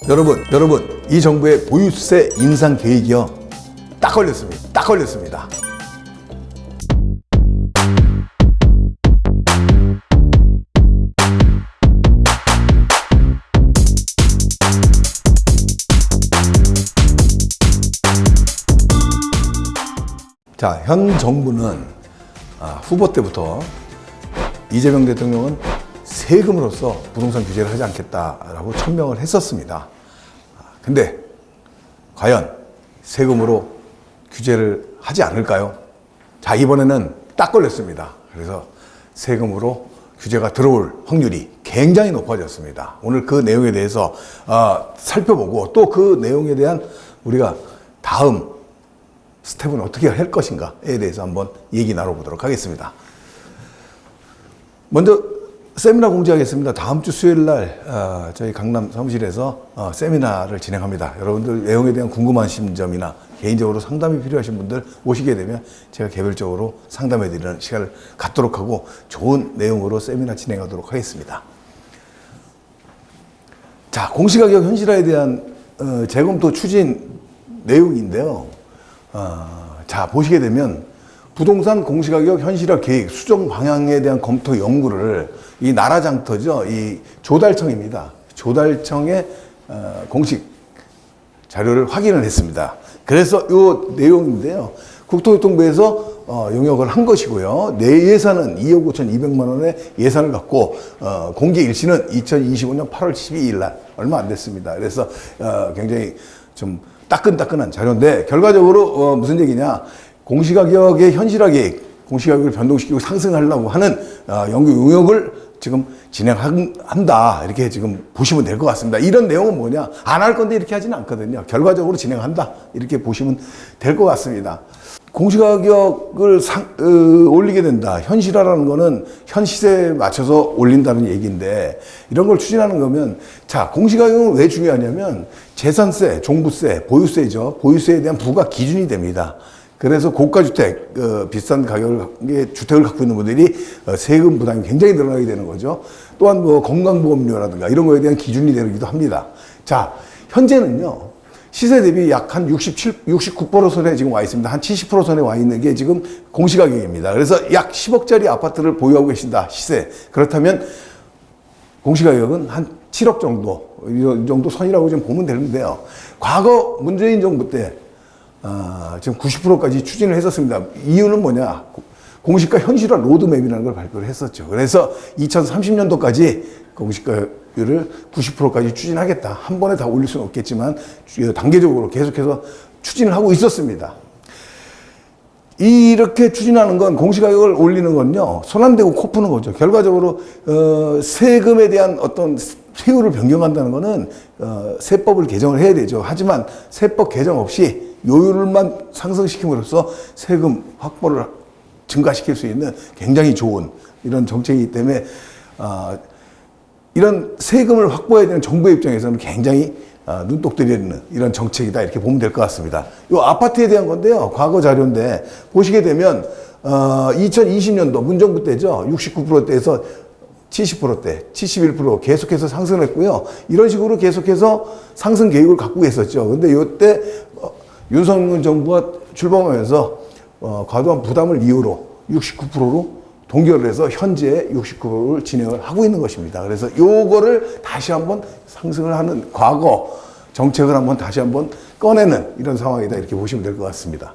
여러분, 이 정부의 보유세 인상 계획이요. 딱 걸렸습니다. 자, 현 정부는 후보 때부터 이재명 대통령은 세금으로서 부동산 규제를 하지 않겠다라고 천명을 했었습니다. 근데 과연 세금으로 규제를 하지 않을까요? 자, 이번에는 딱 걸렸습니다. 그래서 세금으로 규제가 들어올 확률이 굉장히 높아졌습니다. 오늘 그 내용에 대해서 살펴보고 또 그 내용에 대한 우리가 다음 스텝은 어떻게 할 것인가에 대해서 한번 얘기 나눠보도록 하겠습니다. 먼저 세미나 공지하겠습니다. 다음 주 수요일 날 저희 강남 사무실에서 세미나를 진행합니다. 여러분들 내용에 대한 궁금하신 점이나 개인적으로 상담이 필요하신 분들 오시게 되면 제가 개별적으로 상담해 드리는 시간을 갖도록 하고 좋은 내용으로 세미나 진행하도록 하겠습니다. 자, 공시가격 현실화에 대한 재검토 추진 내용인데요. 자, 보시게 되면 부동산 공시가격 현실화 계획 수정 방향에 대한 검토 연구를 이 나라장터죠. 이 조달청입니다. 조달청의 공식 자료를 확인을 했습니다. 그래서 이 내용인데요. 국토교통부에서 용역을 한 것이고요. 내 예산은 2억 5,200만 원의 예산을 갖고 공개 일시는 2025년 8월 12일 날 얼마 안 됐습니다. 그래서 굉장히 좀 따끈따끈한 자료인데 결과적으로 무슨 얘기냐, 공시가격의 현실화 계획, 공시가격을 변동시키고 상승하려고 하는 연구 용역을 지금 진행한다, 이렇게 지금 보시면 될 것 같습니다. 이런 내용은 뭐냐, 안 할 건데 이렇게 하지는 않거든요. 결과적으로 진행한다, 이렇게 보시면 될 것 같습니다. 공시가격을 올리게 된다. 현실화라는 거는 현 시세에 맞춰서 올린다는 얘기인데, 이런 걸 추진하는 거면, 자, 공시가격은 왜 중요하냐면 재산세, 종부세, 보유세죠. 보유세에 대한 부과 기준이 됩니다. 그래서 고가주택, 비싼 가격의 주택을 갖고 있는 분들이 세금 부담이 굉장히 늘어나게 되는 거죠. 또한 뭐 건강보험료라든가 이런 거에 대한 기준이 되기도 합니다. 자, 현재는요, 시세 대비 약 한 69% 선에 지금 와 있습니다. 한 70% 선에 와 있는 게 지금 공시가격입니다. 그래서 약 10억짜리 아파트를 보유하고 계신다, 시세. 그렇다면 공시가격은 한 7억 정도, 이 정도 선이라고 좀 보면 되는데요. 과거 문재인 정부 때 지금 90%까지 추진을 했었습니다. 이유는 뭐냐? 공시가 현실화 로드맵이라는 걸 발표를 했었죠. 그래서 2030년도까지 공시가율을 90%까지 추진하겠다. 한 번에 다 올릴 수는 없겠지만 단계적으로 계속해서 추진을 하고 있었습니다. 이렇게 추진하는 건, 공시가격을 올리는 건요, 손 안 대고 코 푸는 거죠. 결과적으로 세금에 대한 어떤 세율을 변경한다는 거는 세법을 개정을 해야 되죠. 하지만 세법 개정 없이 요율만 상승시킴으로써 세금 확보를 증가시킬 수 있는 굉장히 좋은 이런 정책이기 때문에 이런 세금을 확보해야 되는 정부의 입장에서는 굉장히 눈독 들이는 이런 정책이다, 이렇게 보면 될 것 같습니다. 이 아파트에 대한 건데요, 과거 자료인데 보시게 되면 2020년도 문정부 때죠, 69%대에서 70%대, 71% 계속해서 상승했고요. 이런 식으로 계속해서 상승 계획을 갖고 있었죠. 근데 이때 윤석열 정부가 출범하면서 과도한 부담을 이유로 69%로 동결을 해서 현재 69%를 진행을 하고 있는 것입니다. 그래서 요거를 다시 한번 상승을 하는 과거 정책을 한번 다시 한번 꺼내는 이런 상황이다, 이렇게 보시면 될 것 같습니다.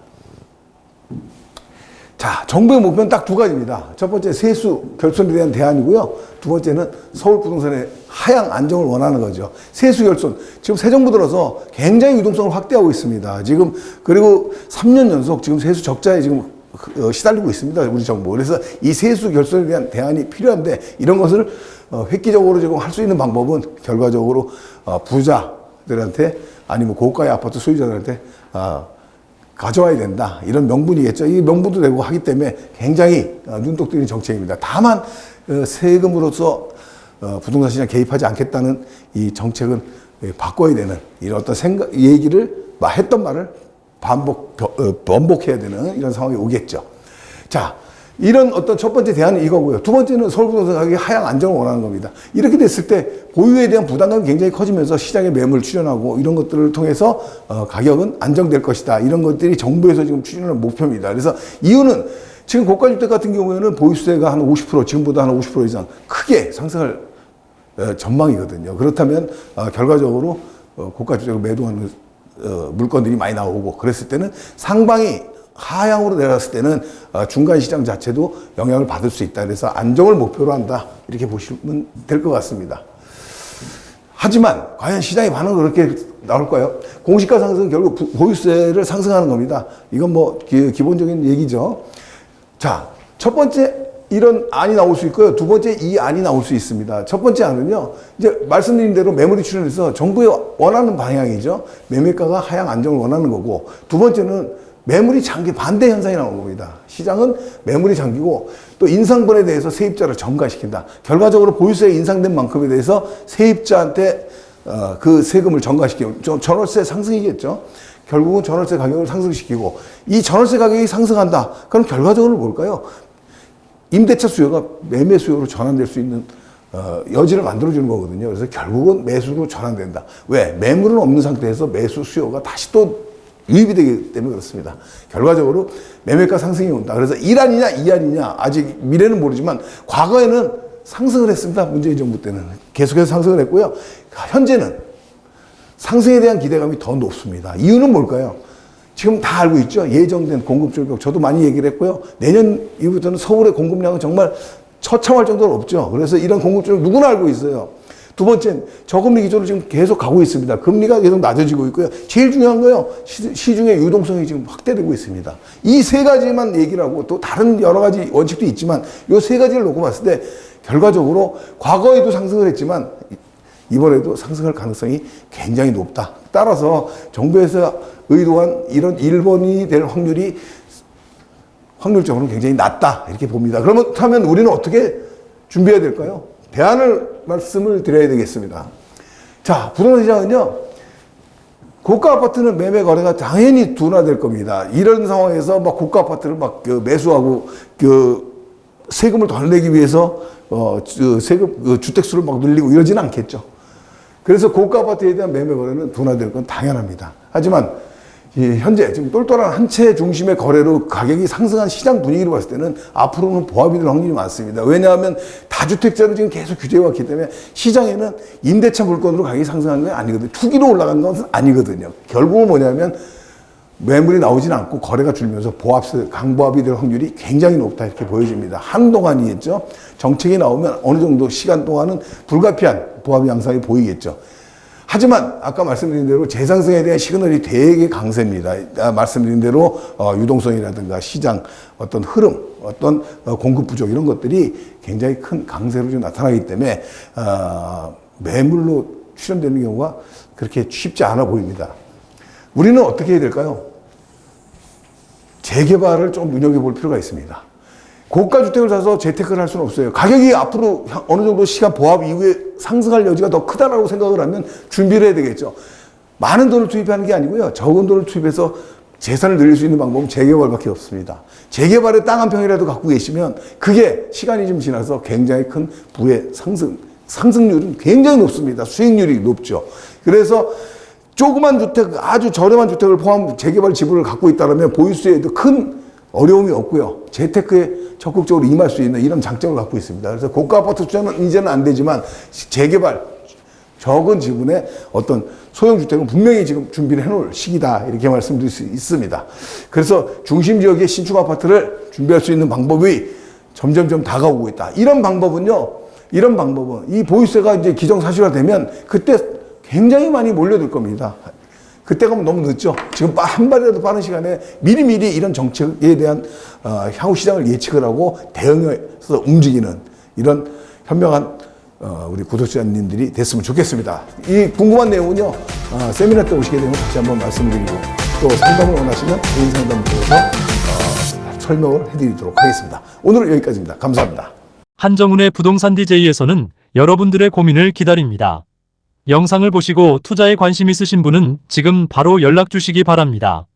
자, 정부의 목표는 딱 두 가지입니다. 첫 번째, 세수 결손에 대한 대안이고요. 두 번째는 서울 부동산의 하향 안정을 원하는 거죠. 세수 결손. 지금 새 정부 들어서 굉장히 유동성을 확대하고 있습니다. 지금, 그리고 3년 연속 지금 세수 적자에 지금 시달리고 있습니다, 우리 정부. 그래서 이 세수 결손에 대한 대안이 필요한데, 이런 것을 획기적으로 지금 할 수 있는 방법은 결과적으로 부자들한테, 아니면 고가의 아파트 소유자들한테 가져와야 된다, 이런 명분이겠죠. 이 명분도 되고 하기 때문에 굉장히 눈독 들이는 정책입니다. 다만 세금으로서 부동산 시장 개입하지 않겠다는 이 정책은 바꿔야 되는, 이런 어떤 얘기를 했던 말을 번복해야 되는 이런 상황이 오겠죠. 자, 이런 어떤 첫 번째 대안은 이거고요. 두 번째는 서울부동산 가격이 하향 안정을 원하는 겁니다. 이렇게 됐을 때 보유에 대한 부담감이 굉장히 커지면서 시장에 매물 출현하고 이런 것들을 통해서 가격은 안정될 것이다. 이런 것들이 정부에서 지금 추진하는 목표입니다. 그래서 이유는 지금 고가주택 같은 경우에는 보유세가 한 50% 지금보다 한 50% 이상 크게 상승할 전망이거든요. 그렇다면 결과적으로 고가주택을 매도하는 물건들이 많이 나오고 그랬을 때는 상방이 하향으로 내려갔을 때는 중간 시장 자체도 영향을 받을 수 있다. 그래서 안정을 목표로 한다. 이렇게 보시면 될 것 같습니다. 하지만 과연 시장의 반응은 그렇게 나올까요? 공시가 상승은 결국 보유세를 상승하는 겁니다. 이건 뭐 기본적인 얘기죠. 자, 첫 번째 이런 안이 나올 수 있고요. 두 번째 이 안이 나올 수 있습니다. 첫 번째 안은요. 이제 말씀드린 대로 매물이 출현해서 정부의 원하는 방향이죠. 매매가가 하향 안정을 원하는 거고 두 번째는 매물이 잠긴 반대 현상이 나온 겁니다. 시장은 매물이 잠기고 또 인상분에 대해서 세입자를 전가시킨다. 결과적으로 보유세가 인상된 만큼에 대해서 세입자한테 그 세금을 전가시키고 전월세 상승이겠죠. 결국은 전월세 가격을 상승시키고 이 전월세 가격이 상승한다. 그럼 결과적으로 뭘까요? 임대차 수요가 매매 수요로 전환될 수 있는 여지를 만들어주는 거거든요. 그래서 결국은 매수로 전환된다. 왜? 매물은 없는 상태에서 매수 수요가 다시 또 유입이 되기 때문에 그렇습니다. 결과적으로 매매가 상승이 온다. 그래서 1안이냐 2안이냐 아직 미래는 모르지만 과거에는 상승을 했습니다. 문재인 정부 때는. 계속해서 상승을 했고요. 현재는 상승에 대한 기대감이 더 높습니다. 이유는 뭘까요? 지금 다 알고 있죠. 예정된 공급 절벽 저도 많이 얘기를 했고요. 내년 이후부터는 서울의 공급량은 정말 처참할 정도로 없죠. 그래서 이런 공급 절벽 누구나 알고 있어요. 두 번째는 저금리 기조로 지금 계속 가고 있습니다. 금리가 계속 낮아지고 있고요. 제일 중요한 거요. 시중의 유동성이 지금 확대되고 있습니다. 이 세 가지만 얘기를 하고 또 다른 여러 가지 원칙도 있지만 이 세 가지를 놓고 봤을 때 결과적으로 과거에도 상승을 했지만 이번에도 상승할 가능성이 굉장히 높다. 따라서 정부에서 의도한 이런 1번이 될 확률이 확률적으로는 굉장히 낮다. 이렇게 봅니다. 그렇다면 우리는 어떻게 준비해야 될까요? 대안을 말씀을 드려야 되겠습니다. 자, 부동산 시장은요, 고가 아파트는 매매 거래가 당연히 둔화될 겁니다. 이런 상황에서 막 고가 아파트를 막 매수하고 세금을 더 내기 위해서 주택수를 막 늘리고 이러지는 않겠죠. 그래서 고가 아파트에 대한 매매 거래는 둔화될 건 당연합니다. 하지만 현재 지금 똘똘한 한 채 중심의 거래로 가격이 상승한 시장 분위기를 봤을 때는 앞으로는 보합이 될 확률이 많습니다. 왜냐하면 다주택자로 지금 계속 규제가 왔기 때문에 시장에는 임대차 물건으로 가격이 상승하는 건 아니거든요. 투기로 올라간 것은 아니거든요. 결국은 뭐냐면 매물이 나오지는 않고 거래가 줄면서 강보합이 될 확률이 굉장히 높다 이렇게 보여집니다. 한동안이겠죠. 정책이 나오면 어느 정도 시간 동안은 불가피한 보합 양상이 보이겠죠. 하지만 아까 말씀드린 대로 재상승에 대한 시그널이 되게 강세입니다. 말씀드린 대로 유동성이라든가 시장 어떤 흐름, 어떤 공급 부족 이런 것들이 굉장히 큰 강세로 좀 나타나기 때문에 매물로 출현되는 경우가 그렇게 쉽지 않아 보입니다. 우리는 어떻게 해야 될까요? 재개발을 좀 눈여겨볼 필요가 있습니다. 고가 주택을 사서 재테크를 할 수는 없어요. 가격이 앞으로 어느 정도 시간 보합 이후에 상승할 여지가 더 크다라고 생각을 하면 준비를 해야 되겠죠. 많은 돈을 투입하는 게 아니고요. 적은 돈을 투입해서 재산을 늘릴 수 있는 방법은 재개발밖에 없습니다. 재개발에 땅 한 평이라도 갖고 계시면 그게 시간이 좀 지나서 굉장히 큰 부의 상승률은 굉장히 높습니다. 수익률이 높죠. 그래서 조그만 주택, 아주 저렴한 주택을 포함 재개발 지분을 갖고 있다면 보유세에도 큰 어려움이 없고요. 재테크에 적극적으로 임할 수 있는 이런 장점을 갖고 있습니다. 그래서 고가 아파트 투자는 이제는 안 되지만 재개발, 적은 지분의 어떤 소형주택은 분명히 지금 준비를 해놓을 시기다. 이렇게 말씀드릴 수 있습니다. 그래서 중심 지역의 신축 아파트를 준비할 수 있는 방법이 점점점 다가오고 있다. 이런 방법은 이 보유세가 이제 기정사실화되면 그때 굉장히 많이 몰려들 겁니다. 그때가 너무 늦죠. 지금 한 발이라도 빠른 시간에 미리미리 이런 정책에 대한 향후 시장을 예측을 하고 대응해서 움직이는 이런 현명한 우리 구독자님들이 됐으면 좋겠습니다. 이 궁금한 내용은요, 세미나 때 오시게 되면 다시 한번 말씀드리고 또 상담을 원하시면 개인 상담을 통해서 설명을 해드리도록 하겠습니다. 오늘은 여기까지입니다. 감사합니다. 한정훈의 부동산 DJ에서는 여러분들의 고민을 기다립니다. 영상을 보시고 투자에 관심 있으신 분은 지금 바로 연락 주시기 바랍니다.